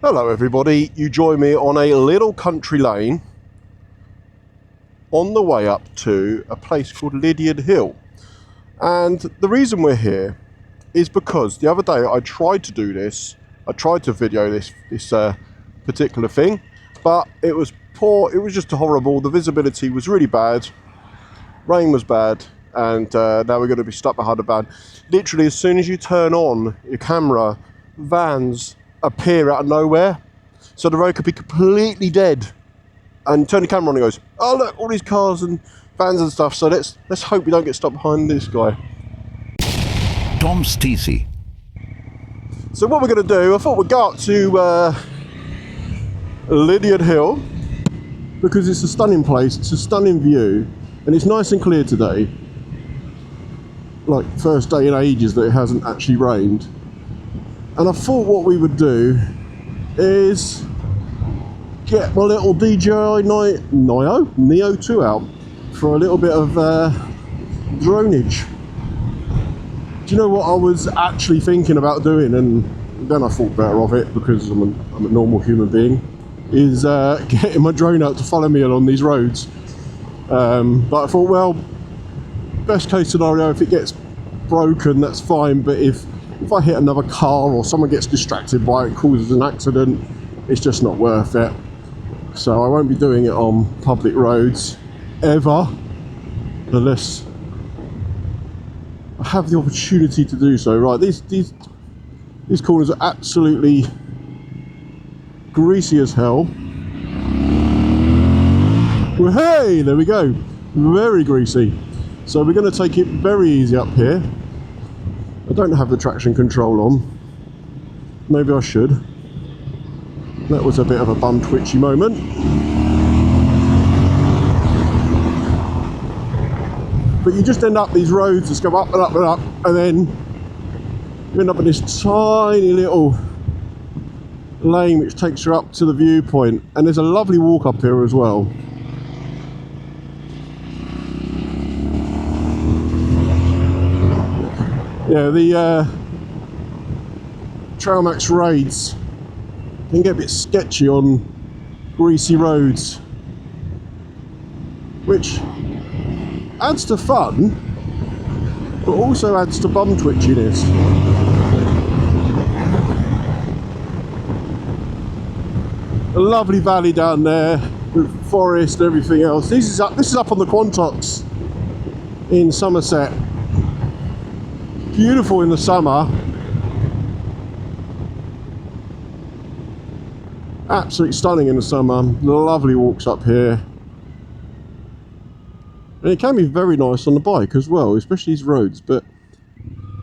Hello everybody, you join me on a little country lane on the way up to a place called Lydeard Hill. And the reason we're here is because the other day I tried to do this, I tried to video this particular thing, but it was poor, it was just horrible, the visibility was really bad, rain was bad, and now we're going to be stuck behind a van. Literally as soon as you turn on your camera, vans appear out of nowhere, so the road could be completely dead, and turn the camera on and goes, oh look, all these cars and vans and stuff. So let's hope we don't get stuck behind this guy. TOMSTC. So what we're going to do, I thought we'd go up to Lydeard Hill because it's a stunning place, it's a stunning view, and it's nice and clear today, like first day in ages that it hasn't actually rained. And I thought what we would do is get my little DJI NEO 2 out for a little bit of droneage. Do you know what I was actually thinking about doing, and then I thought better of it because I'm a normal human being, is getting my drone out to follow me along these roads. But I thought, well, best case scenario, if it gets broken, that's fine, but if I hit another car or someone gets distracted by it and causes an accident, it's just not worth it. So I won't be doing it on public roads ever, unless I have the opportunity to do so. Right, these corners are absolutely greasy as hell. Well, hey, there we go, very greasy. So we're going to take it very easy up here. I don't have the traction control on. Maybe I should. That was a bit of a bum twitchy moment. But you just end up these roads just go up and up and up, and then you end up in this tiny little lane which takes you up to the viewpoint. And there's a lovely walk up here as well. Yeah, the Trailmax raids can get a bit sketchy on greasy roads, which adds to fun, but also adds to bum twitchiness. A lovely valley down there with forest and everything else. This is up on the Quantox in Somerset. Beautiful in the summer, absolutely stunning in the summer. Lovely walks up here, and it can be very nice on the bike as well, especially these roads. But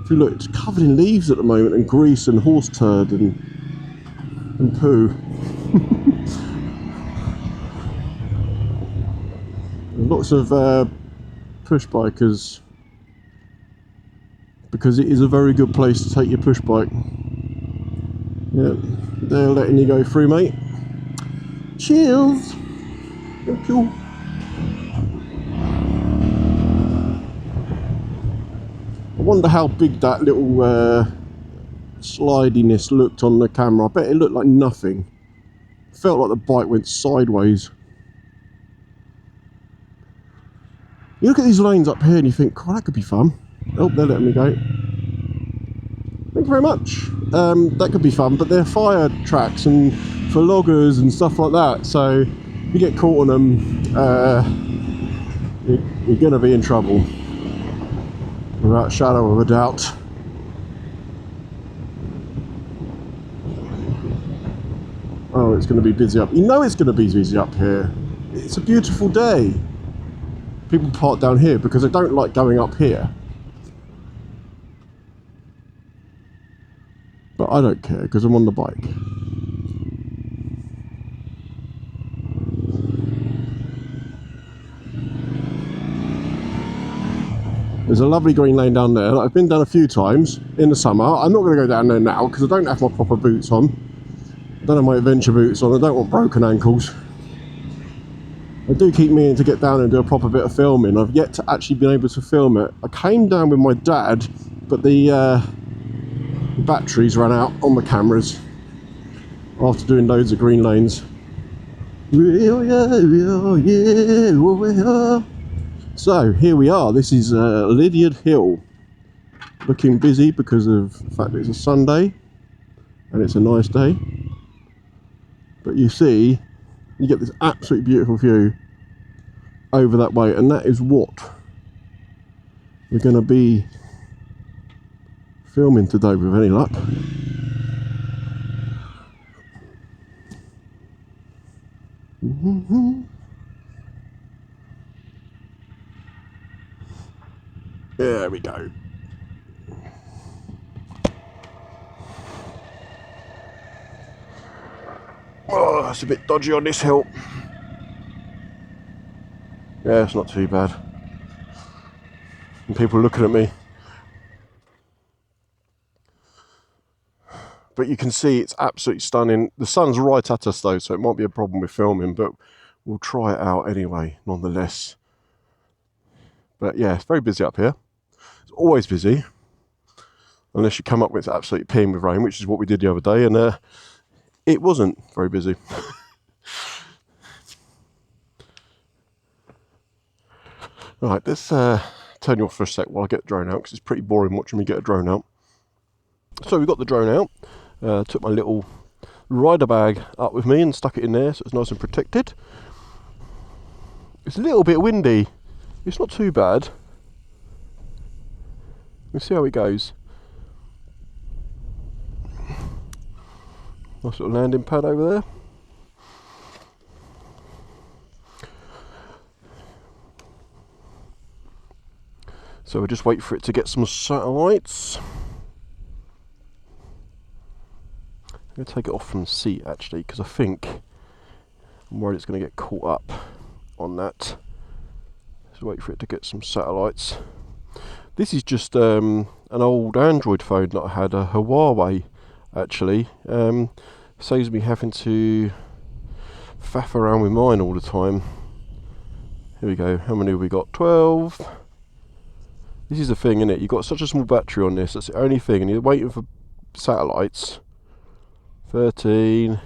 if you look, it's covered in leaves at the moment, and grease and horse turd and poo. Lots of push bikers, because it is a very good place to take your push bike. Yeah, they're letting you go through, mate. Cheers. Thank you. I wonder how big that little slidiness looked on the camera. I bet it looked like nothing. It felt like the bike went sideways. You look at these lanes up here and you think, oh, that could be fun. Oh, they're letting me go. Thank you very much. That could be fun, but they're fire tracks and for loggers and stuff like that. So if you get caught on them, you're going to be in trouble, without a shadow of a doubt. Oh, it's going to be busy up. You know it's going to be busy up here. It's a beautiful day. People park down here because they don't like going up here. But I don't care because I'm on the bike. There's a lovely green lane down there that I've been down a few times in the summer. I'm not going to go down there now because I don't have my proper boots on. I don't have my adventure boots on. I don't want broken ankles. I do keep meaning to get down and do a proper bit of filming. I've yet to actually been able to film it. I came down with my dad, but the batteries ran out on the cameras. after doing loads of green lanes. So here we are. This is Lydeard Hill. Looking busy because of the fact that it's a Sunday and it's a nice day. But you see, you get this absolutely beautiful view over that way, and that is what we're going to be filming today with any luck. There we go. Oh, it's a bit dodgy on this hill. Yeah, it's not too bad. And people looking at me. But you can see it's absolutely stunning. The sun's right at us though, so it might be a problem with filming, but we'll try it out anyway, nonetheless. But yeah, it's very busy up here. It's always busy. Unless you come up with absolutely peeing with rain, which is what we did the other day, and it wasn't very busy. Right, let's turn you off for a sec while I get the drone out, because it's pretty boring watching me get a drone out. So we've got the drone out. Took my little rider bag up with me and stuck it in there so it's nice and protected. It's a little bit windy. It's not too bad. We'll see how it goes. Nice little landing pad over there. So we'll just wait for it to get some satellites. I'm going to take it off from the seat actually, because I think I'm worried it's going to get caught up on that. Let's wait for it to get some satellites. This is just an old Android phone that I had, a Huawei actually. Saves me having to faff around with mine all the time. Here we go. How many have we got? 12. This is the thing, isn't it? You've got such a small battery on this. That's the only thing, and you're waiting for satellites. 13.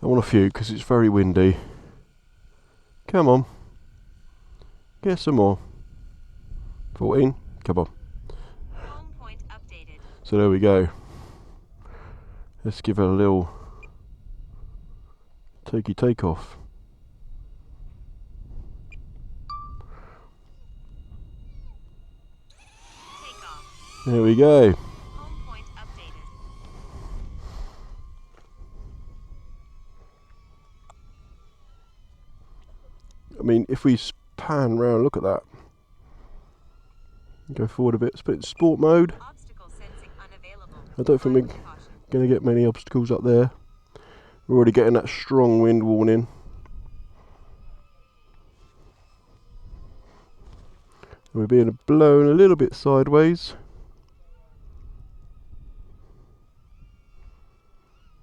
I want a few because it's very windy. Come on. Get some more. 14. Come on. Home point updated. So there we go. Let's give it a little take off. Take off. There we go. Home point updated. I mean, if we pan round, look at that. Go forward a bit. Let's put it in sport mode. Obstacle sensing unavailable. I don't think we're going to get many obstacles up there. We're already getting that strong wind warning. And we're being blown a little bit sideways.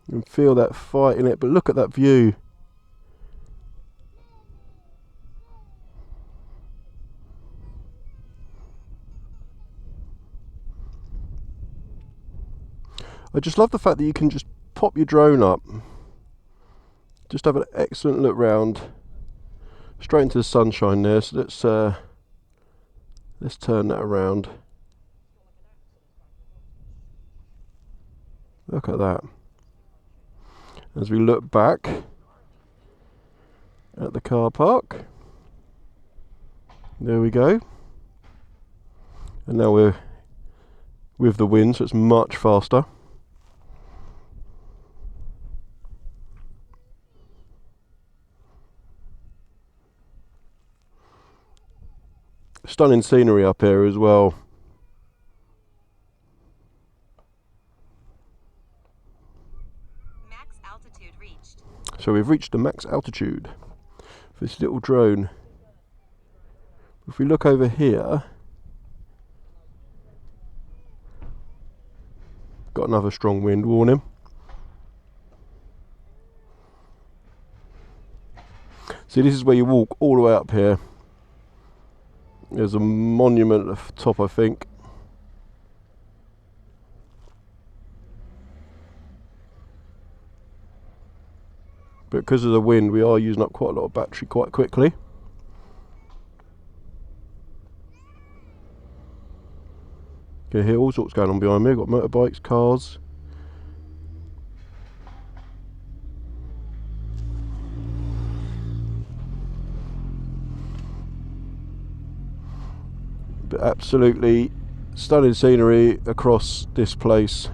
You can feel that fight in it, but look at that view. I just love the fact that you can just pop your drone up, just have an excellent look round, straight into the sunshine there. So let's turn that around. Look at that. As we look back at the car park, there we go. And now we're with the wind, so it's much faster. Stunning scenery up here as well. Max altitude reached. So we've reached the max altitude for this little drone. If we look over here, got another strong wind warning. See, this is where you walk all the way up here. There's a monument at the top, I think. but because of the wind we are using up quite a lot of battery quite quickly. You can hear all sorts going on behind me. I've got motorbikes, cars. But absolutely stunning scenery across this place.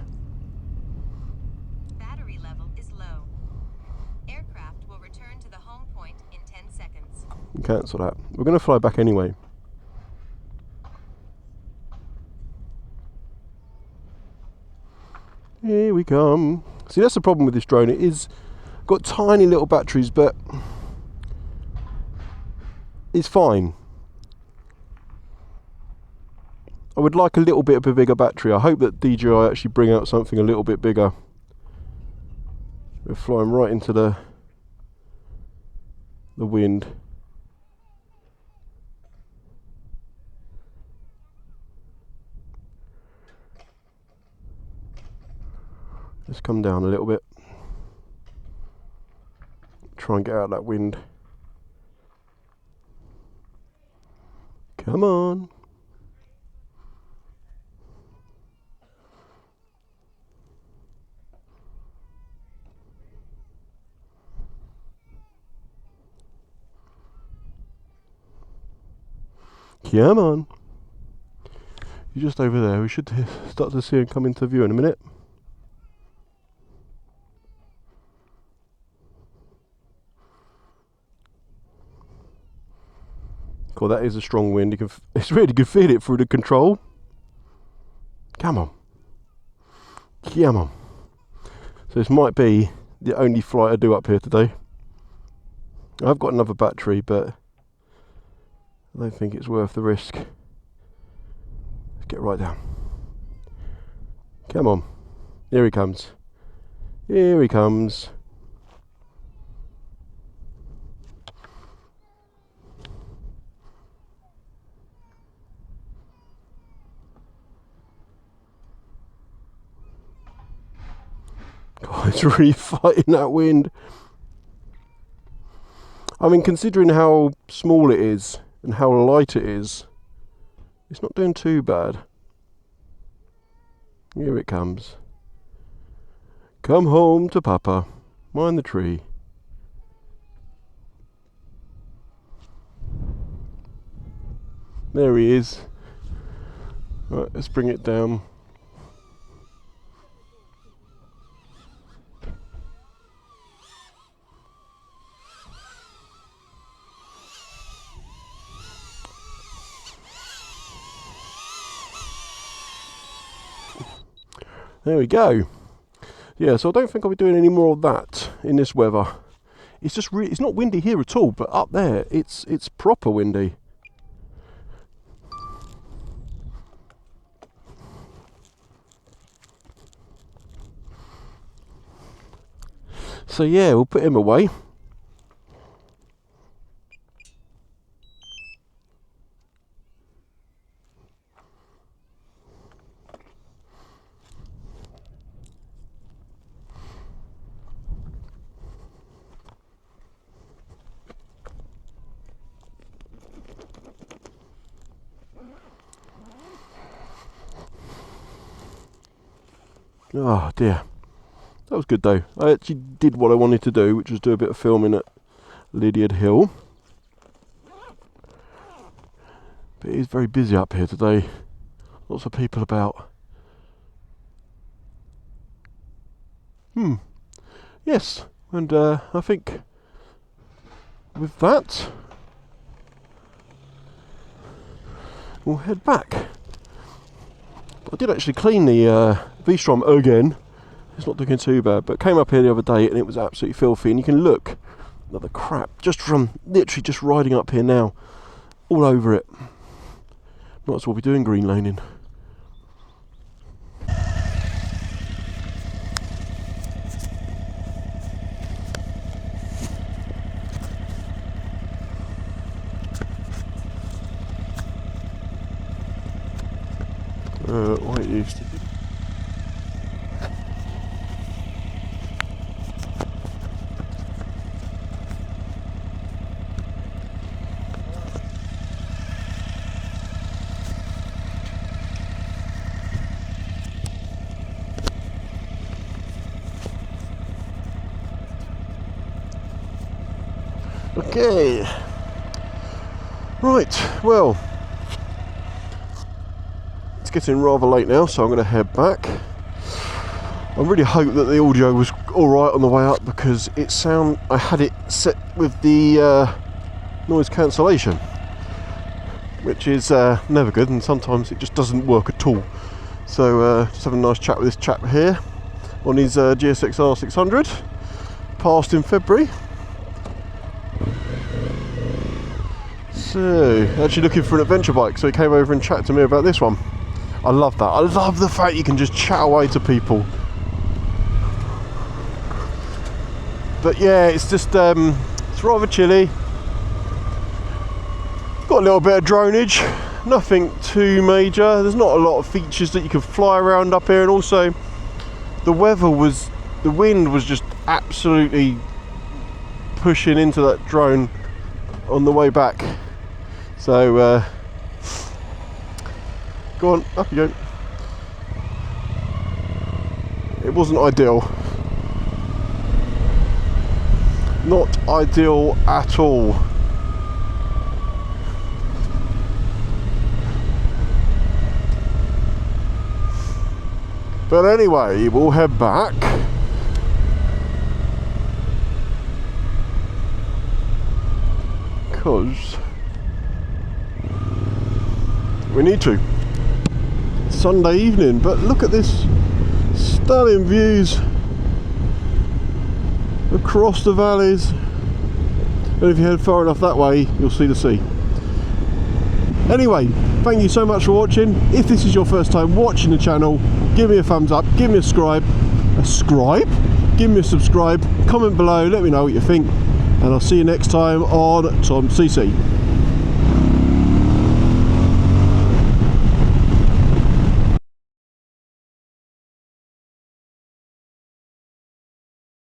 Battery level is low. Aircraft will return to the home point in 10 seconds. Cancel that. We're going to fly back anyway. Here we come. See, that's the problem with this drone. It is got tiny little batteries, but it's fine. I would like a little bit of a bigger battery. I hope that DJI actually bring out something a little bit bigger. We're flying right into the wind. Let's come down a little bit. Try and get out of that wind. Come on. Come on. You're just over there. We should start to see him come into view in a minute. Cool, that is a strong wind. You can, it's really good. Feel it through the control. Come on. Come on. So this might be the only flight I do up here today. I've got another battery, but I don't think it's worth the risk. Let's get right down. Come on. Here he comes. Here he comes. God, it's really fighting that wind. I mean, considering how small it is and how light it is, it's not doing too bad. Here it comes. Come home to Papa. Mind the tree. There he is. Right, let's bring it down. There we go. Yeah, so I don't think I'll be doing any more of that in this weather. It's just really, it's not windy here at all, but up there it's proper windy. So yeah, we'll put him away. Oh dear. That was good though. I actually did what I wanted to do, which was do a bit of filming at Lydeard Hill. But it is very busy up here today. Lots of people about. Yes, and I think with that we'll head back. I did actually clean the V-Strom again. It's not looking too bad, but came up here the other day and it was absolutely filthy, and you can look at the crap just from literally just riding up here now, all over it. Might as well be doing green laning. What it used to be. Okay. Right, well, it's getting rather late now, so I'm going to head back. I really hope that the audio was alright on the way up, because I had it set with the noise cancellation, which is never good, and sometimes it just doesn't work at all. So just having a nice chat with this chap here on his GSX-R 600, passed in February. So, actually looking for an adventure bike, so he came over and chatted to me about this one. I love that. I love the fact you can just chat away to people. But yeah, it's just, it's rather chilly. Got a little bit of dronage, nothing too major. There's not a lot of features that you can fly around up here, and also the wind was just absolutely pushing into that drone on the way back. So go on, up you go. It wasn't ideal. Not ideal at all. But anyway, we'll head back. Because we need to. Sunday evening, but look at this stunning views across the valleys, and if you head far enough that way you'll see the sea. Anyway, thank you so much for watching. If this is your first time watching the channel, give me a thumbs up, give me a subscribe, give me a subscribe, comment below, let me know what you think, and I'll see you next time on TOMSTC.